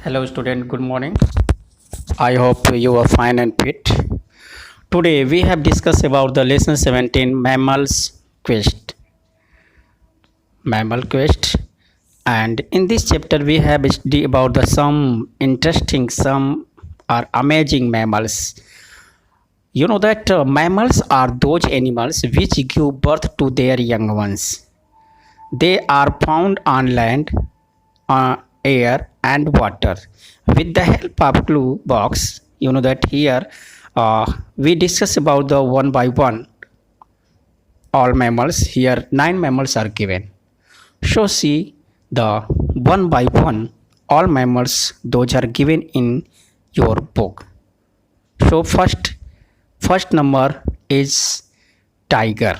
Hello student, good morning. I hope you are fine and fit. Today we have discussed about the lesson 17 mammals quest. Mammal quest, and in this chapter we have studied about the some interesting, some are amazing mammals. You know that mammals are those animals which give birth to their young ones. They are found on land, air and water. With the help of clue box, you know that here we discuss about the one by one all mammals. Here 9 mammals are given. So see the one by one all mammals those are given in your book. So first number is tiger.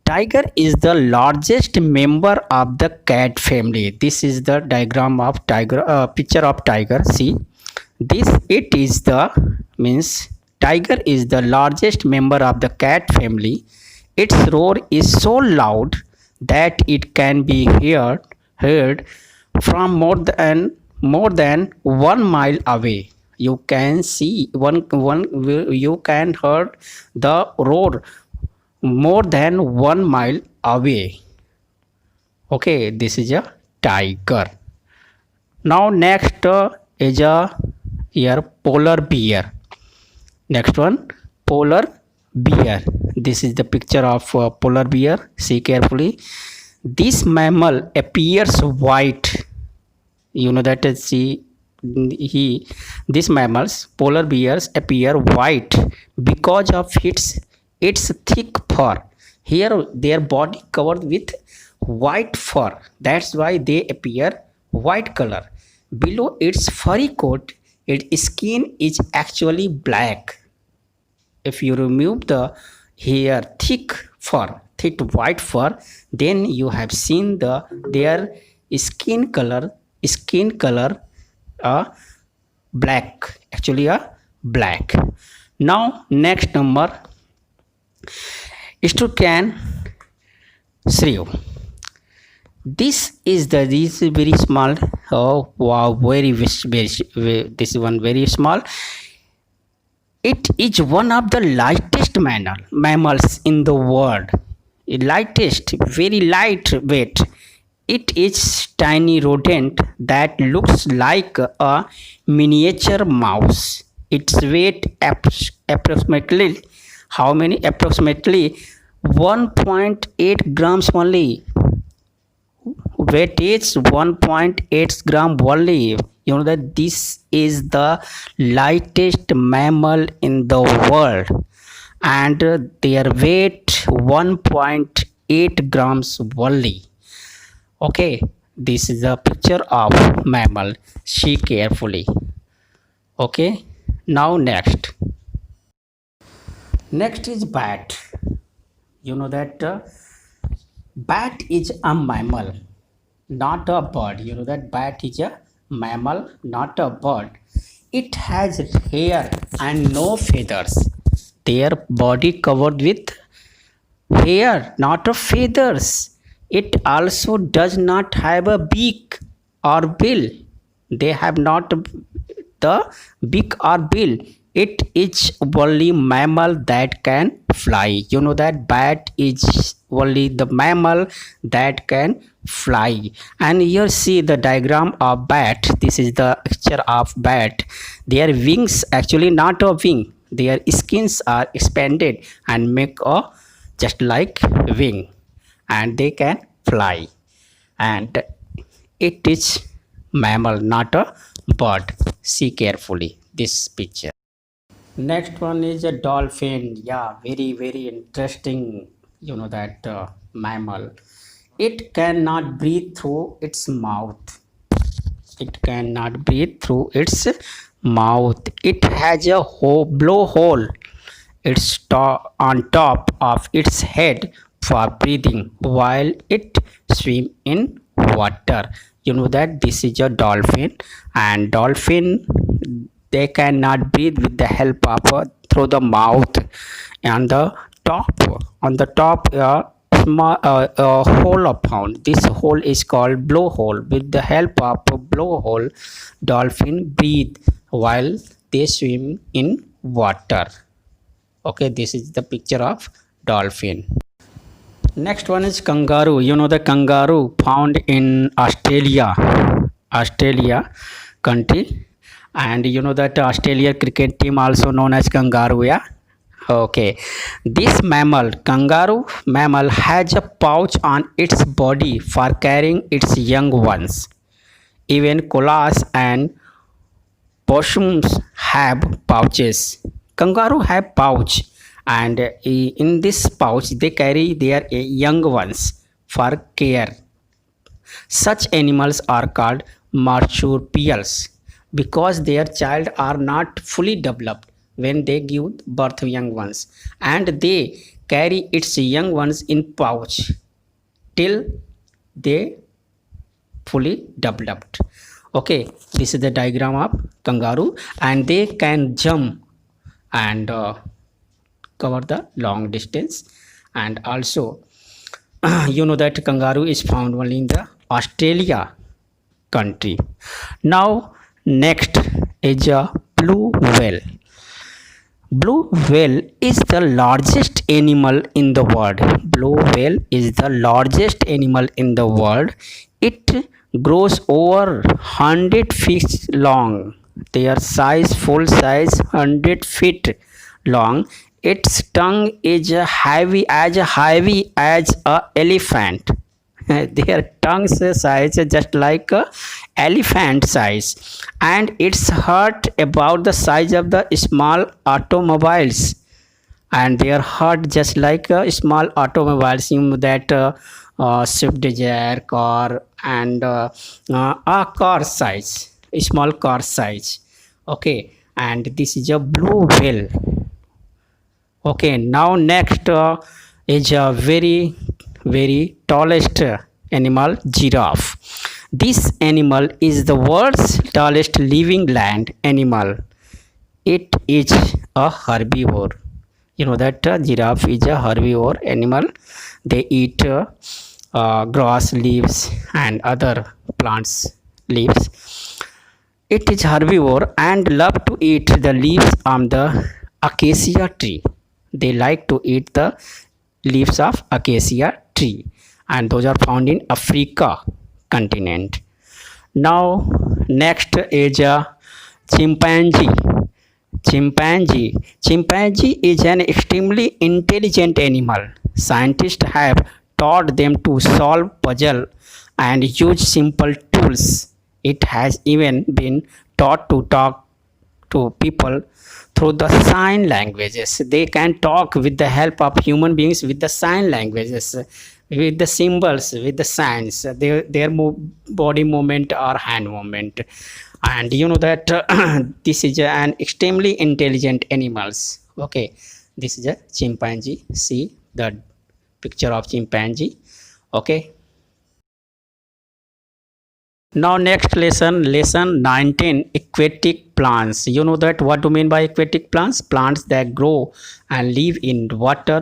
Tiger is the largest member of the cat family. This is the diagram of tiger, picture of tiger. See, this it is the means tiger is the largest member of the cat family. Its roar is so loud that it can be heard from more than 1 mile away. You can see one you can hear the roar more than 1 mile away. Okay, this is a tiger. Now next is a here polar bear. Next one, polar bear. This is the picture of polar bear. See carefully. This mammal appears white. You know that see he these mammals polar bears appear white because of its thick fur. Here their body covered with white fur. That's why they appear white color. Below its furry coat, its skin is actually black. If you remove the hair thick white fur, then you have seen their skin color black, actually a black. Now next number is to can shrew. This is very small. Oh wow, very this one very small. It is one of the lightest mammals in the world. Lightest, very lightweight. It is tiny rodent that looks like a miniature mouse. Its weight approximately how many? Approximately 1.8 grams only. Weight is 1.8 gram only. You know that this is the lightest mammal in the world, and their weight 1.8 grams only. Okay, this is a picture of mammal. See carefully. Okay, now next is bat. You know that bat is a mammal, not a bird. You know that bat is a mammal, not a bird. It has hair and no feathers. Their body covered with hair, not of feathers. It also does not have a beak or bill. They have not the beak or bill. It is only mammal that can fly. You know that bat is only the mammal that can fly. And here see the diagram of bat. This is the picture of bat. Their wings, actually not a wing, their skins are expanded and make a just like wing, and they can fly. And it is mammal, not a bird. See carefully this picture. Next one is a dolphin. Yeah, very interesting. You know that mammal. It cannot breathe through its mouth. It cannot breathe through its mouth. It has a blowhole. It's on top of its head for breathing while it swim in water. You know that this is a dolphin, and dolphin they cannot breathe with the help of through the mouth. And the top on the top small hole are found. This hole is called blowhole. With the help of a blowhole, dolphin breathe while they swim in water. Okay, this is the picture of dolphin. Next one is kangaroo. You know the kangaroo found in Australia country, and you know that Australia cricket team also known as kangaroo. Yeah. Okay, this mammal, kangaroo mammal, has a pouch on its body for carrying its young ones. Even koalas and possums have pouches. Kangaroo have pouch, and in this pouch they carry their young ones for care. Such animals are called marsupials because their child are not fully developed when they give birth to young ones, and they carry its young ones in pouch till they fully developed. Okay, this is the diagram of kangaroo, and they can jump and cover the long distance, and also you know that kangaroo is found only in the Australia country. Now next is a blue whale. Blue whale is the largest animal in the world. Blue whale is the largest animal in the world. It grows over 100 feet long. Their size, full size, 100 feet long. Its tongue is heavy as a elephant. Their tongue's size is just like a elephant size, and it's heart about the size of the small automobiles, and their heart just like a small automobiles. You know that Swift Desire car, and a car size, a small car size. Okay, and this is a blue whale. Okay, now next is a very tallest animal, giraffe. This animal is the world's tallest living land animal. It is a herbivore. You know that giraffe is a herbivore animal. They eat grass, leaves, and other plants leaves. It is herbivore and love to eat the leaves on the acacia tree. They like to eat the leaves of acacia tree, and those are found in Africa continent. Now next is a chimpanzee. Chimpanzee is an extremely intelligent animal. Scientists have taught them to solve puzzle and use simple tools. It has even been taught to talk to people through the sign languages. They can talk with the help of human beings with the sign languages, with the symbols, with the signs, their body movement or hand movement. And you know that this is an extremely intelligent animals. Okay, this is a chimpanzee. See the picture of chimpanzee. Okay, now next lesson 19, aquatic plants. You know that what do you mean by aquatic plants? Plants that grow and live in water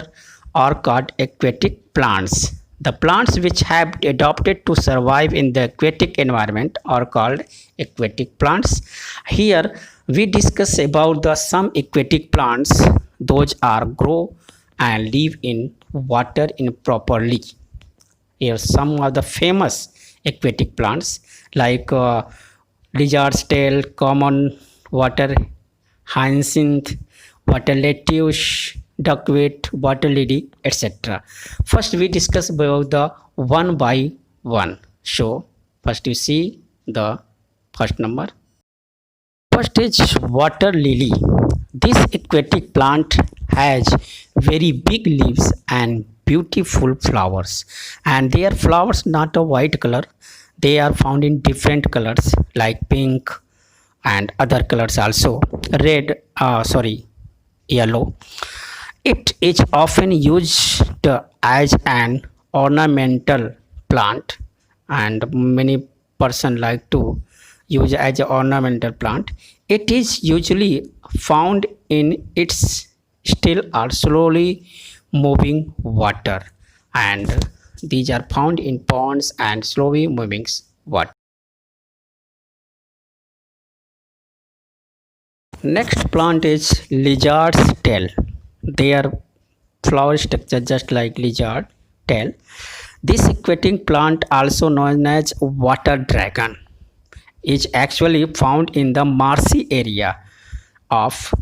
are called aquatic plants. The plants which have adapted to survive in the aquatic environment are called aquatic plants. Here we discuss about the some aquatic plants. Those are grow and live in water improperly. Here some of the famous aquatic plants like lizard's tail, common water hyacinth, water lettuce, duckweed, water lily, etc. First we discuss about the one by one. So first you see the first number. First is water lily. This aquatic plant has very big leaves and beautiful flowers, and their flowers not a white color. They are found in different colors like pink and other colors also, red, yellow. It is often used as an ornamental plant, and many person like to use as an ornamental plant. It is usually found in its still or slowly moving water. and these are found in ponds and slowly moving water. Next plant is lizard's tail. Their flower structure just like lizard tail. This aquatic plant, also known as water dragon, is actually found in the marshy area of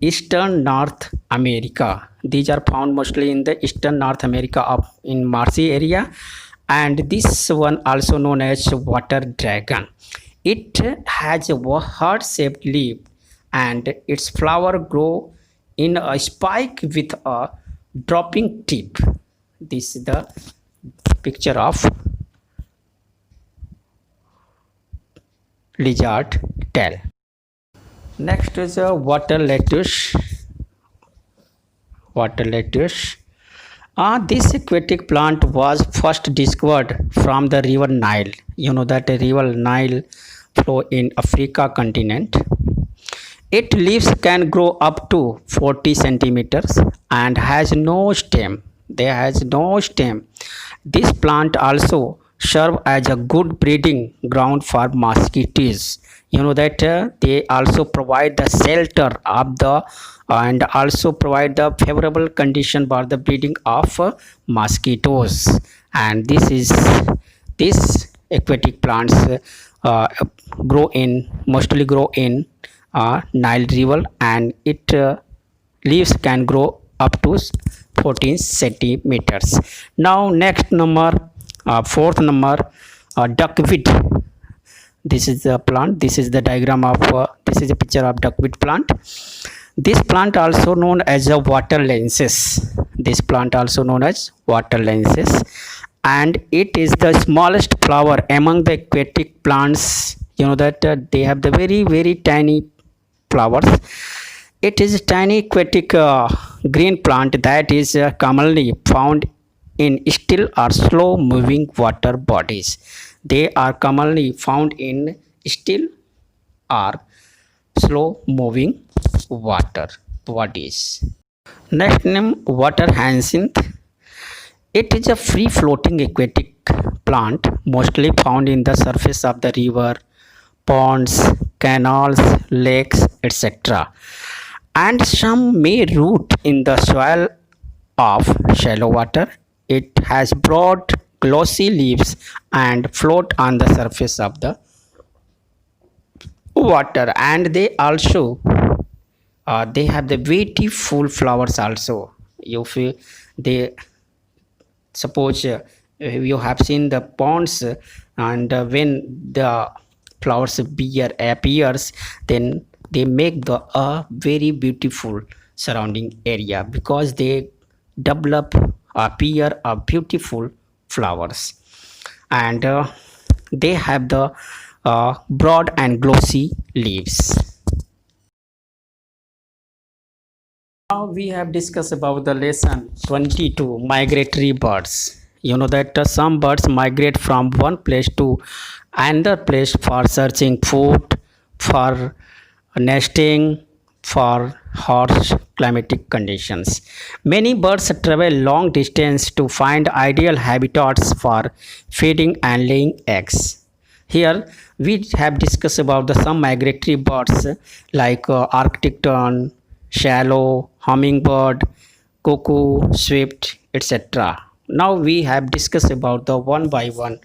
eastern North America. These are found mostly in the eastern North America of in marshy area, and this one also known as water dragon. It has a heart-shaped leaf, and its flower grow in a spike with a dropping tip. This is the picture of lizard tail. Next is a water lettuce. Water lettuce. This aquatic plant was first discovered from the river Nile. You know that the river Nile flow in Africa continent. Its leaves can grow up to 40 centimeters and has no stem. There has no stem. This plant also serve as a good breeding ground for mosquitoes. You know that they also provide the shelter of the and also provide the favorable condition for the breeding of mosquitoes. And this aquatic plants uh, mostly grow in Nile River, and it leaves can grow up to 14 centimeters. Now next number, fourth number, duckweed. This is the plant. This is the diagram of this is a picture of duckweed plant. This plant also known as a water lenses. This plant also known as water lenses, and it is the smallest flower among the aquatic plants. You know that they have the very tiny flowers. It is a tiny aquatic green plant that is commonly found in still or slow moving water bodies. They are commonly found in still or slow moving water bodies. Next name, water hyacinth. It is a free floating aquatic plant mostly found in the surface of the river, ponds, canals, lakes, etc. And some may root in the soil of shallow water. It has broad, glossy leaves and float on the surface of the water. And they have the beautiful flowers also. You feel they suppose you have seen the ponds and when the flowers appears, then they make the very beautiful surrounding area because they develop appear a beautiful flowers, and they have the broad and glossy leaves. Now we have discussed about the lesson 22, migratory birds. You know that some birds migrate from one place to another place for searching food, for nesting, for harsh climatic conditions. Many birds travel long distance to find ideal habitats for feeding and laying eggs. Here we have discussed about the some migratory birds like Arctic tern, shallow, hummingbird, cuckoo, swift, etc. Now we have discussed about the one by one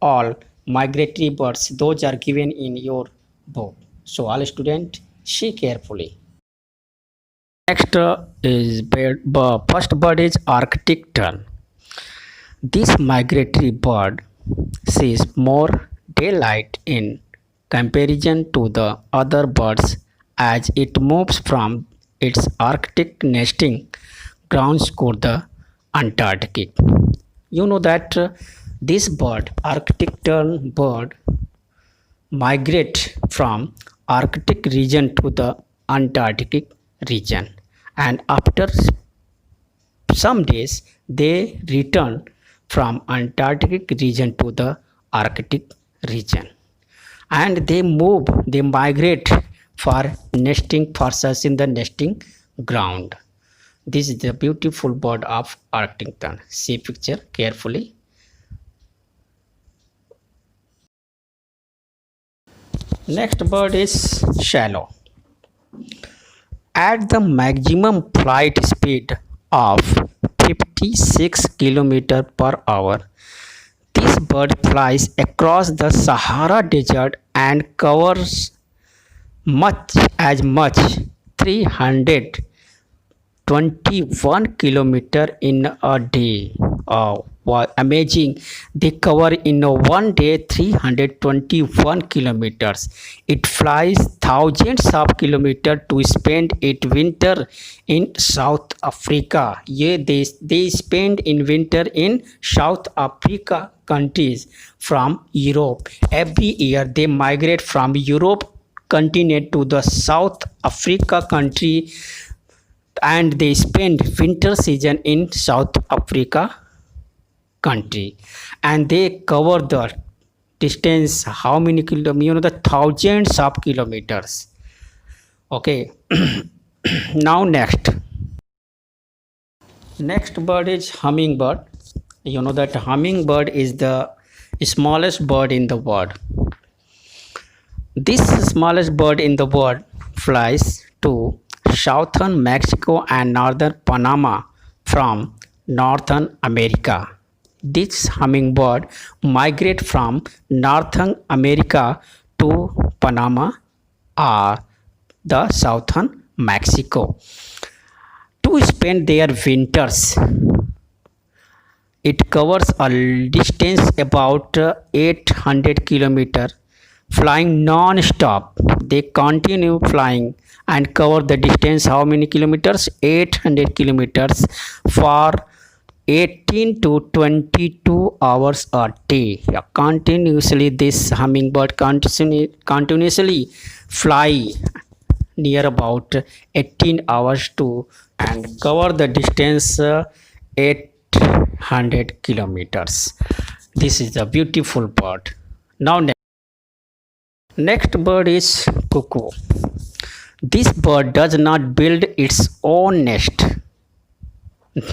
all migratory birds. Those are given in your book. So all students see carefully. Next is first bird is Arctic tern. This migratory bird sees more daylight in comparison to the other birds as it moves from its Arctic nesting grounds to the Antarctic. You know that this bird, Arctic tern bird, migrate from Arctic region to the Antarctic region, and after some days they return from Antarctic region to the Arctic region, and they migrate for nesting, for searching the nesting ground. This is the beautiful bird of Arctington. See picture carefully. Next bird is swallow. At the maximum flight speed of 56 km per hour, this bird flies across the Sahara Desert and covers much 321 kilometer in a day. Oh, wow, amazing! They cover in a one day 321 kilometers. It flies thousands of kilometers to spend its winter in South Africa. Yeah, they spend in winter in South Africa countries from Europe. Every year they migrate from Europe continent to the South Africa country, and they spend winter season in South Africa country, and they cover the distance how many kilometers, the thousands of kilometers. Okay. Now next bird is hummingbird. You know that hummingbird is the smallest bird in the world. This smallest bird in the world flies to southern Mexico and northern Panama from Northern America. This hummingbird migrate from Northern America to Panama or the southern Mexico to spend their winters. It covers a distance about 800 kilometers, flying non-stop. They continue flying and cover the distance how many kilometers? 800 kilometers for 18 to 22 hours a day. Yeah, continuously this hummingbird continuously fly near about 18 hours to and cover the distance 800 kilometers. This is a beautiful bird. Now next bird is cuckoo. This bird does not build its own nest.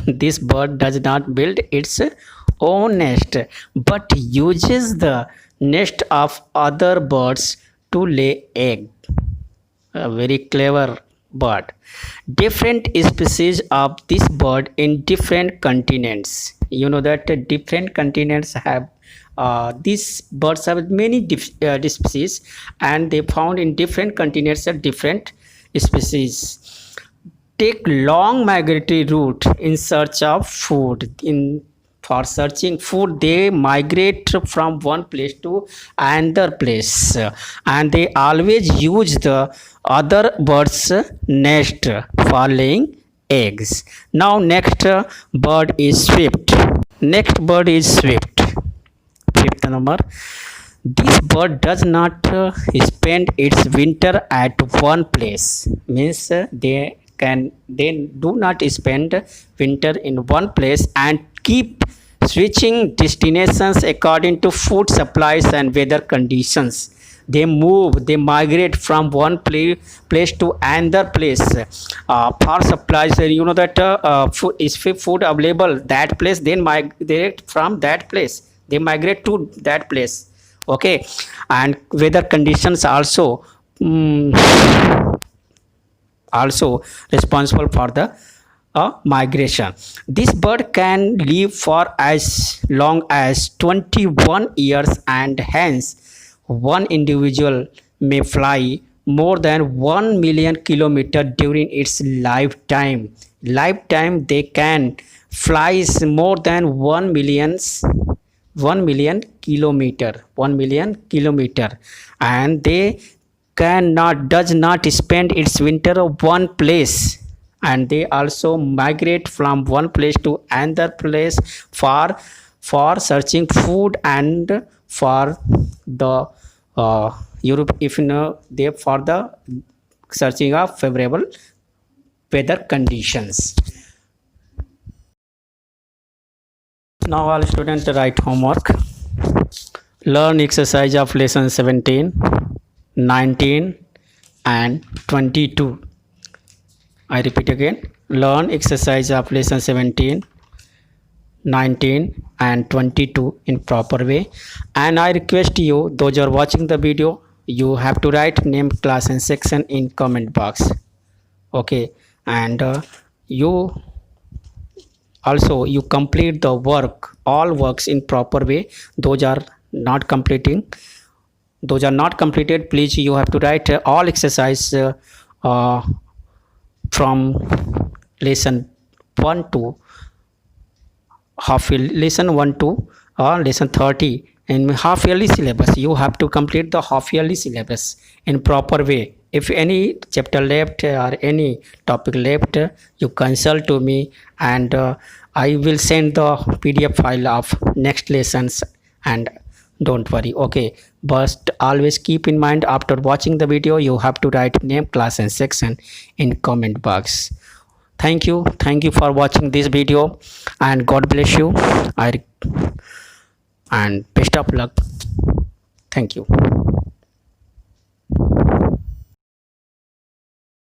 This bird does not build its own nest but uses the nest of other birds to lay egg. A very clever bird. Different species of this bird in different continents. You know that different continents have these birds have many species, and they found in different continents at different species. Take long migratory route in search of food. For searching food, they migrate from one place to another place, and they always use the other bird's nest for laying eggs. Now next bird is swift. Next bird is swift. Fifth number. This bird does not spend its winter at one place. Means they do not spend winter in one place and keep switching destinations according to food supplies and weather conditions. They migrate from one place to another place for supplies. You know that food available that place, then migrate from that place, they migrate to that place. Okay, and weather conditions also responsible for the migration. This bird can live for as long as 21 years, and hence one individual may fly more than 1 million kilometers during its lifetime. They can fly more than 1 million kilometer, and they does not spend its winter of one place, and they also migrate from one place to another place for searching food and for the Europe, if you know, they for the searching of favorable weather conditions. Now all students write homework. Learn exercise of lesson 17, 19 and 22. I repeat again. learn exercise of lesson 17, 19 and 22 in proper way. And I request you, those who are watching the video, you have to write name, class and section in comment box. Okay, and you also you complete the work, all works in proper way. Those are not completing, those are not completed, please you have to write all exercise uh, from lesson 1 to half yearly, lesson 1 to lesson 30 in half yearly syllabus. You have to complete the half yearly syllabus in proper way. If any chapter left or any topic left, you consult to me, and I will send the PDF file of next lessons. And don't worry, okay, but always keep in mind, after watching the video you have to write name, class and section in comment box. Thank you for watching this video, and God bless you. I and best of luck. Thank you.